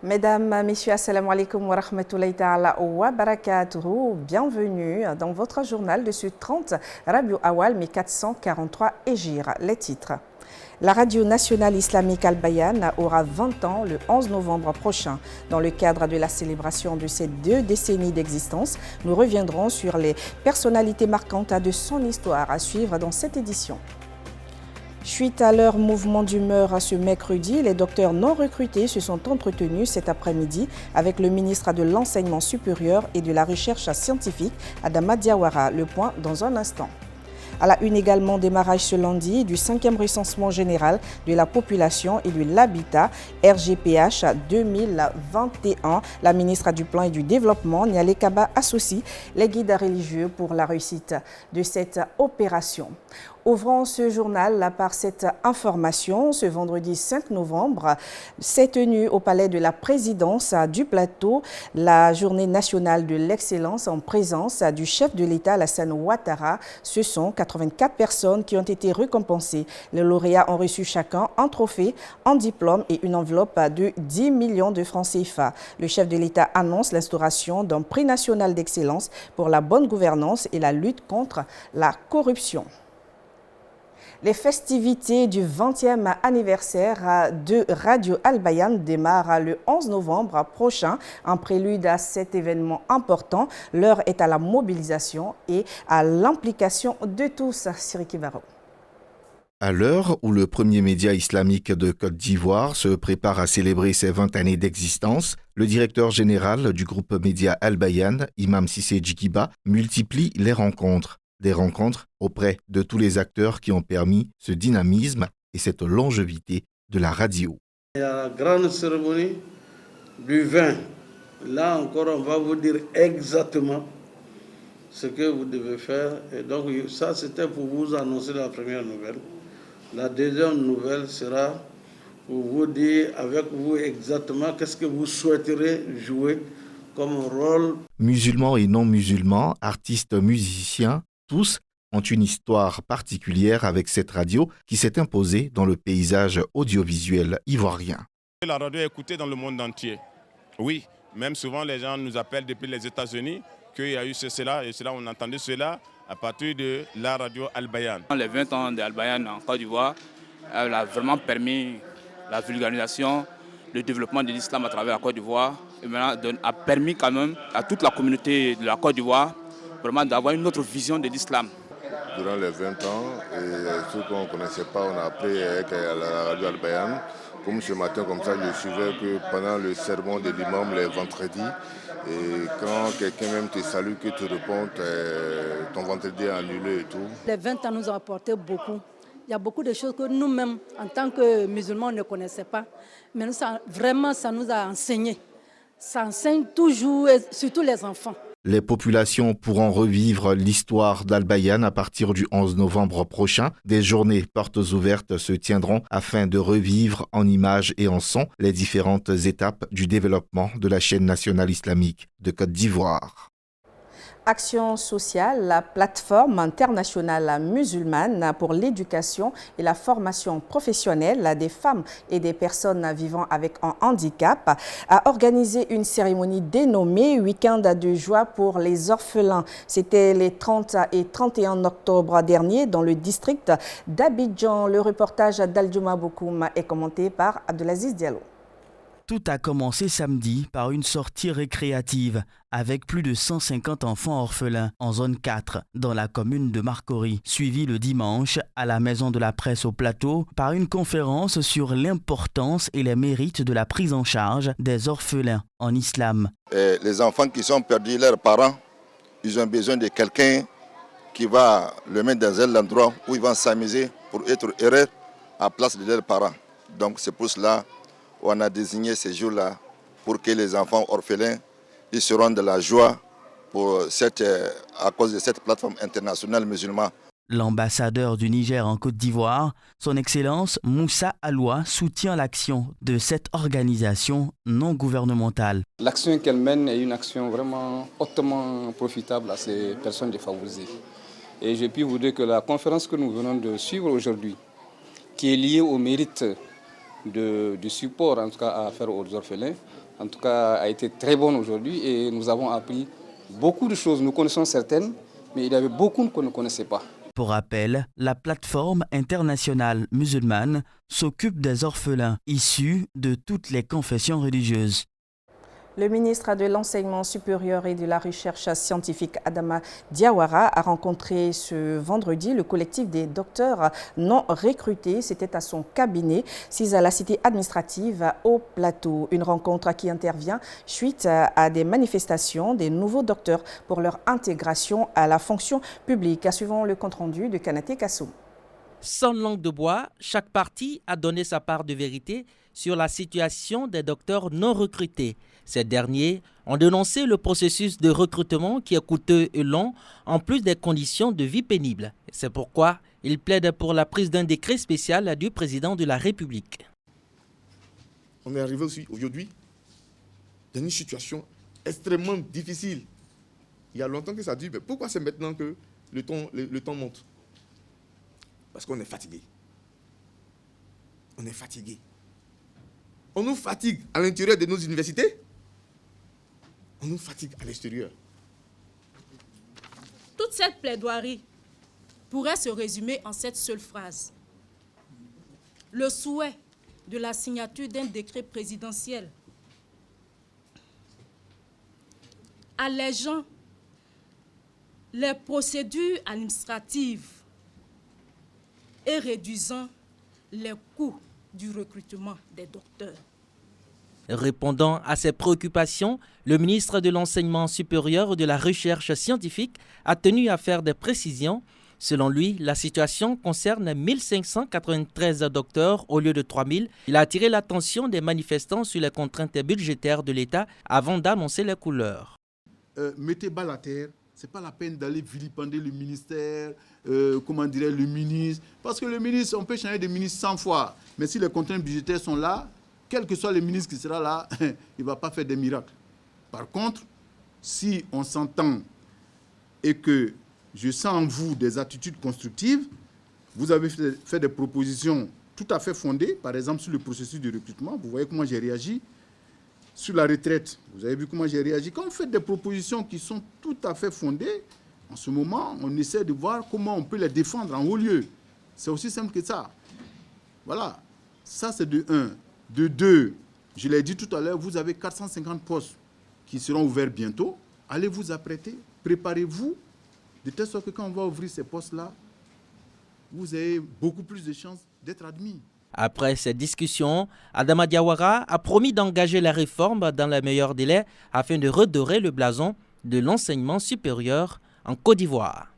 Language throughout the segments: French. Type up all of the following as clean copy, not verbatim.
Mesdames, Messieurs, Assalamu alaikum wa rahmatullahi ta'ala wa barakatuhu. Bienvenue dans votre journal de ce 30 Rabiou Awal 1443 Hégire. Les titres. La radio nationale islamique Al-Bayan aura 20 ans le 11 novembre prochain. Dans le cadre de la célébration de ces 2 décennies d'existence, nous reviendrons sur les personnalités marquantes de son histoire à suivre dans cette édition. Suite à leur mouvement d'humeur ce mercredi, les docteurs non recrutés se sont entretenus cet après-midi avec le ministre de l'Enseignement supérieur et de la Recherche scientifique, Adama Diawara. Le point dans un instant. À la une également, démarrage ce lundi du 5e recensement général de la population et de l'habitat RGPH 2021. La ministre du Plan et du Développement, Niale Kaba, associe les guides religieux pour la réussite de cette opération. Ouvrons ce journal par cette information. Ce vendredi 5 novembre s'est tenue au Palais de la Présidence du Plateau la journée nationale de l'excellence en présence du chef de l'État Alassane Ouattara. Ce sont 84 personnes qui ont été récompensées. Les lauréats ont reçu chacun un trophée, un diplôme et une enveloppe de 10 millions de francs CFA. Le chef de l'État annonce l'instauration d'un prix national d'excellence pour la bonne gouvernance et la lutte contre la corruption. Les festivités du 20e anniversaire de Radio Al-Bayan démarrent le 11 novembre prochain. En prélude à cet événement important, l'heure est à la mobilisation et à l'implication de tous. Siriki Baro. À l'heure où le premier média islamique de Côte d'Ivoire se prépare à célébrer ses 20 années d'existence, le directeur général du groupe média Al-Bayan, Imam Cissé Djikiba, multiplie les rencontres. Des rencontres auprès de tous les acteurs qui ont permis ce dynamisme et cette longévité de la radio. Il y a la grande cérémonie du vin. Là encore, on va vous dire exactement ce que vous devez faire. Et donc ça, c'était pour vous annoncer la première nouvelle. La deuxième nouvelle sera pour vous dire avec vous exactement qu'est-ce que vous souhaiterez jouer comme rôle. Musulmans et non-musulmans, artistes, musiciens, tous ont une histoire particulière avec cette radio qui s'est imposée dans le paysage audiovisuel ivoirien. La radio est écoutée dans le monde entier. Oui, même souvent les gens nous appellent depuis les États-Unis qu'il y a eu cela et cela, on a entendu cela à partir de la radio Al-Bayan. Les 20 ans d'Al-Bayan en Côte d'Ivoire a vraiment permis la vulgarisation, le développement de l'islam à travers la Côte d'Ivoire et maintenant a permis quand même à toute la communauté de la Côte d'Ivoire vraiment d'avoir une autre vision de l'islam. Durant les 20 ans, et ceux qu'on ne connaissait pas, on a appris avec la radio Al-Bayan. Comme ce matin, comme ça, je suivais que pendant le sermon de l'imam les vendredis, et quand quelqu'un même te salue, que tu réponds, ton vendredi est annulé et tout. Les 20 ans nous ont apporté beaucoup. Il y a beaucoup de choses que nous-mêmes, en tant que musulmans, ne connaissaient pas. Mais vraiment, ça nous a enseigné. Ça enseigne toujours, et surtout les enfants. Les populations pourront revivre l'histoire d'Al-Bayan à partir du 11 novembre prochain. Des journées portes ouvertes se tiendront afin de revivre en images et en son les différentes étapes du développement de la chaîne nationale islamique de Côte d'Ivoire. Action sociale, la plateforme internationale musulmane pour l'éducation et la formation professionnelle des femmes et des personnes vivant avec un handicap, a organisé une cérémonie dénommée Week-end de joie pour les orphelins. C'était les 30 et 31 octobre dernier dans le district d'Abidjan. Le reportage d'Aldjouma Bokoum est commenté par Abdelaziz Diallo. Tout a commencé samedi par une sortie récréative avec plus de 150 enfants orphelins en zone 4 dans la commune de Marcory, suivi le dimanche à la Maison de la Presse au Plateau par une conférence sur l'importance et les mérites de la prise en charge des orphelins en islam. Les enfants qui sont perdus leurs parents, ils ont besoin de quelqu'un qui va le mettre dans un endroit où ils vont s'amuser pour être heureux à la place de leurs parents. Donc c'est pour cela on a désigné ces jours-là pour que les enfants orphelins ils seront de la joie à cause de cette plateforme internationale musulmane. L'ambassadeur du Niger en Côte d'Ivoire, son Excellence Moussa Aloua, soutient l'action de cette organisation non gouvernementale. L'action qu'elle mène est une action vraiment hautement profitable à ces personnes défavorisées. Et je puis vous dire que la conférence que nous venons de suivre aujourd'hui, qui est liée au mérite de support en tout cas à faire aux orphelins, en tout cas a été très bonne aujourd'hui et nous avons appris beaucoup de choses. Nous connaissons certaines, mais il y avait beaucoup qu'on ne connaissait pas. Pour rappel, la plateforme internationale musulmane s'occupe des orphelins issus de toutes les confessions religieuses. Le ministre de l'Enseignement supérieur et de la Recherche scientifique Adama Diawara a rencontré ce vendredi le collectif des docteurs non recrutés. C'était à son cabinet, situé à la cité administrative au Plateau. Une rencontre qui intervient suite à des manifestations des nouveaux docteurs pour leur intégration à la fonction publique. Suivant le compte-rendu de Kanaté Kassoum. Sans langue de bois, chaque parti a donné sa part de vérité sur la situation des docteurs non recrutés. Ces derniers ont dénoncé le processus de recrutement qui est coûteux et long, en plus des conditions de vie pénibles. C'est pourquoi ils plaident pour la prise d'un décret spécial du président de la République. On est arrivé aussi aujourd'hui dans une situation extrêmement difficile. Il y a longtemps que ça dit, mais pourquoi c'est maintenant que le temps monte? Parce qu'on est fatigué. On est fatigué. On nous fatigue à l'intérieur de nos universités. On nous fatigue à l'extérieur. Toute cette plaidoirie pourrait se résumer en cette seule phrase. Le souhait de la signature d'un décret présidentiel allégeant les procédures administratives et réduisant les coûts du recrutement des docteurs. Répondant à ces préoccupations, le ministre de l'Enseignement supérieur et de la Recherche scientifique a tenu à faire des précisions. Selon lui, la situation concerne 1593 docteurs au lieu de 3000. Il a attiré l'attention des manifestants sur les contraintes budgétaires de l'État avant d'annoncer les couleurs. Mettez balle à terre, ce n'est pas la peine d'aller vilipender le ministère, le ministre. Parce que le ministre, on peut changer de ministre 100 fois. Mais si les contraintes budgétaires sont là, quel que soit le ministre qui sera là, il ne va pas faire des miracles. Par contre, si on s'entend et que je sens en vous des attitudes constructives, vous avez fait des propositions tout à fait fondées, par exemple sur le processus de recrutement, vous voyez comment j'ai réagi. Sur la retraite, vous avez vu comment j'ai réagi. Quand on fait des propositions qui sont tout à fait fondées, en ce moment, on essaie de voir comment on peut les défendre en haut lieu. C'est aussi simple que ça. Voilà, ça c'est de 1. De 2, je l'ai dit tout à l'heure, vous avez 450 postes qui seront ouverts bientôt. Allez vous apprêter, préparez-vous, de telle sorte que quand on va ouvrir ces postes-là, vous avez beaucoup plus de chances d'être admis. Après ces discussions, Adama Diawara a promis d'engager la réforme dans les meilleurs délais afin de redorer le blason de l'enseignement supérieur en Côte d'Ivoire.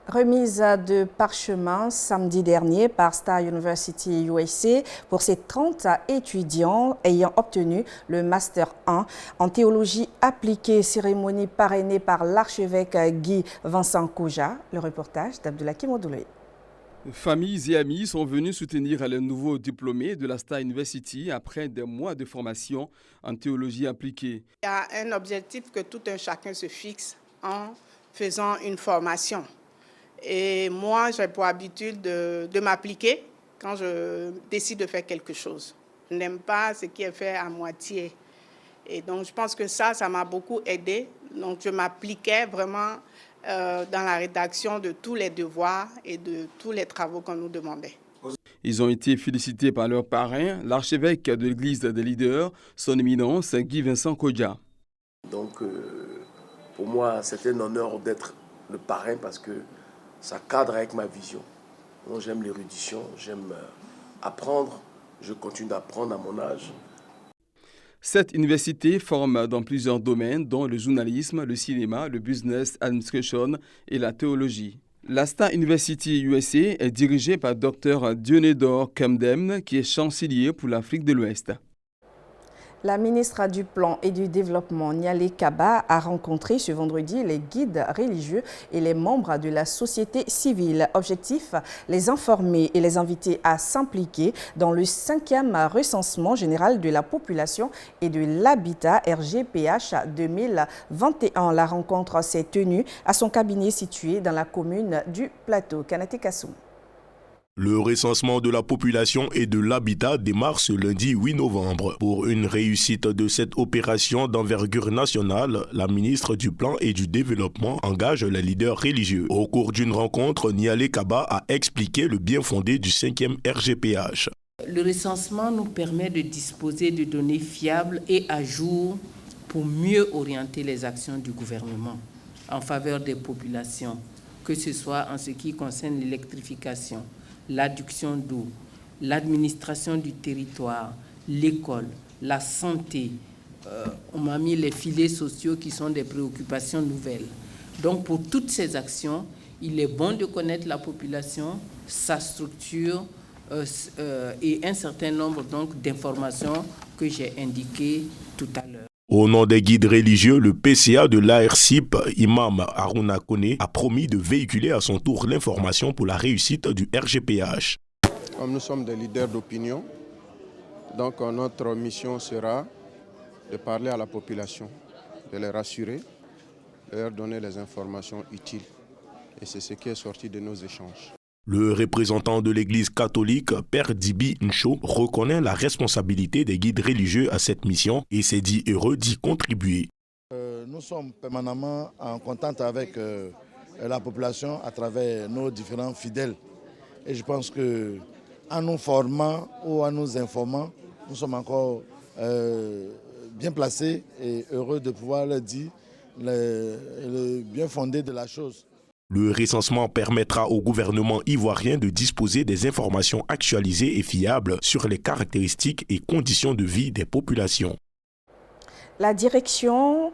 Remise de parchemin samedi dernier par Star University USA pour ses 30 étudiants ayant obtenu le Master 1 en théologie appliquée, cérémonie parrainée par l'archevêque Guy Vincent Kouja. Le reportage d'Abdoulaye Kimodoulé. Familles et amis sont venus soutenir les nouveaux diplômés de la Star University après des mois de formation en théologie appliquée. Il y a un objectif que tout un chacun se fixe en faisant une formation. Et moi, j'ai pour habitude de m'appliquer quand je décide de faire quelque chose. Je n'aime pas ce qui est fait à moitié. Et donc, je pense que ça m'a beaucoup aidé. Donc, je m'appliquais vraiment dans la rédaction de tous les devoirs et de tous les travaux qu'on nous demandait. Ils ont été félicités par leur parrain, l'archevêque de l'église des leaders, son éminence Guy Vincent Kouja. Donc, pour moi, c'est un honneur d'être le parrain parce que ça cadre avec ma vision. Moi, j'aime l'érudition, j'aime apprendre, je continue d'apprendre à mon âge. Cette université forme dans plusieurs domaines, dont le journalisme, le cinéma, le business administration et la théologie. La Star University USA est dirigée par Dr Dionedor Kemdem, qui est chancelier pour l'Afrique de l'Ouest. La ministre du Plan et du Développement, Nialé Kaba, a rencontré ce vendredi les guides religieux et les membres de la société civile. Objectif, les informer et les inviter à s'impliquer dans le 5e recensement général de la population et de l'habitat RGPH 2021. La rencontre s'est tenue à son cabinet situé dans la commune du Plateau. Kanaté Kassoum. Le recensement de la population et de l'habitat démarre ce lundi 8 novembre. Pour une réussite de cette opération d'envergure nationale, la ministre du Plan et du Développement engage les leaders religieux. Au cours d'une rencontre, Nialé Kaba a expliqué le bien fondé du 5e RGPH. Le recensement nous permet de disposer de données fiables et à jour pour mieux orienter les actions du gouvernement en faveur des populations, que ce soit en ce qui concerne l'électrification, l'adduction d'eau, l'administration du territoire, l'école, la santé. On m'a mis les filets sociaux qui sont des préoccupations nouvelles. Donc pour toutes ces actions, il est bon de connaître la population, sa structure et un certain nombre d'informations que j'ai indiquées tout à l'heure. Au nom des guides religieux, le PCA de l'ARCIP, Imam Haruna Kone, a promis de véhiculer à son tour l'information pour la réussite du RGPH. Comme nous sommes des leaders d'opinion, donc notre mission sera de parler à la population, de les rassurer, de leur donner les informations utiles. Et c'est ce qui est sorti de nos échanges. Le représentant de l'Église catholique, Père Dibi Ncho, reconnaît la responsabilité des guides religieux à cette mission et s'est dit heureux d'y contribuer. Nous sommes permanemment en contact avec la population à travers nos différents fidèles. Et je pense qu'en nous formant ou en nous informant, nous sommes encore bien placés et heureux de pouvoir leur dire le bien fondé de la chose. Le recensement permettra au gouvernement ivoirien de disposer des informations actualisées et fiables sur les caractéristiques et conditions de vie des populations. La direction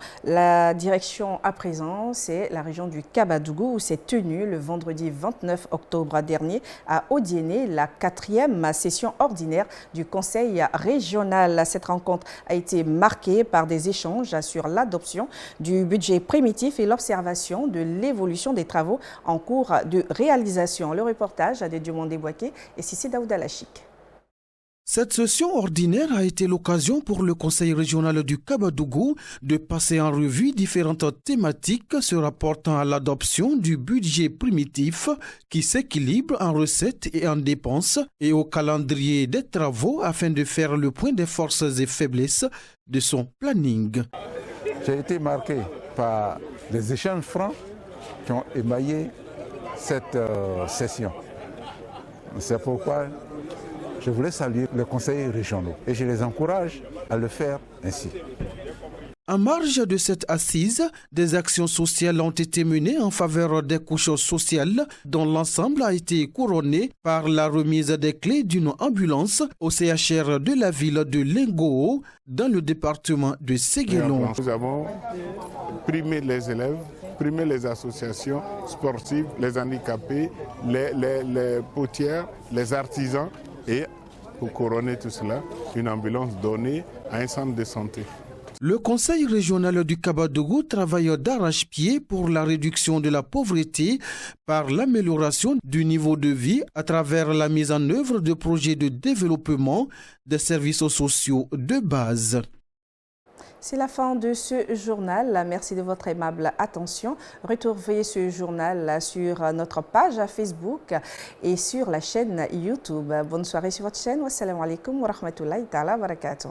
à présent, c'est la région du Kabadougou où s'est tenue le vendredi 29 octobre dernier à Odiéné la 4e session ordinaire du Conseil régional. Cette rencontre a été marquée par des échanges sur l'adoption du budget primitif et l'observation de l'évolution des travaux en cours de réalisation. Le reportage de Diomandé Bouaké et Sissi Daouda Lachik. Cette session ordinaire a été l'occasion pour le Conseil régional du Kabadougou de passer en revue différentes thématiques se rapportant à l'adoption du budget primitif qui s'équilibre en recettes et en dépenses et au calendrier des travaux afin de faire le point des forces et faiblesses de son planning. J'ai été marqué par les échanges francs qui ont émaillé cette session. C'est pourquoi je voulais saluer les conseils régionaux et je les encourage à le faire ainsi. En marge de cette assise, des actions sociales ont été menées en faveur des couches sociales dont l'ensemble a été couronné par la remise des clés d'une ambulance au CHR de la ville de Lengoo dans le département de Séguélon. Nous avons primé les élèves, primé les associations sportives, les handicapés, les potières, les artisans et pour couronner tout cela, une ambulance donnée à un centre de santé. Le Conseil régional du Kabadougou travaille d'arrache-pied pour la réduction de la pauvreté par l'amélioration du niveau de vie à travers la mise en œuvre de projets de développement des services sociaux de base. C'est la fin de ce journal. Merci de votre aimable attention. Retrouvez ce journal sur notre page Facebook et sur la chaîne YouTube. Bonne soirée sur votre chaîne. Wassalamu alaikum wa rahmatullahi ta'ala wa barakatuh.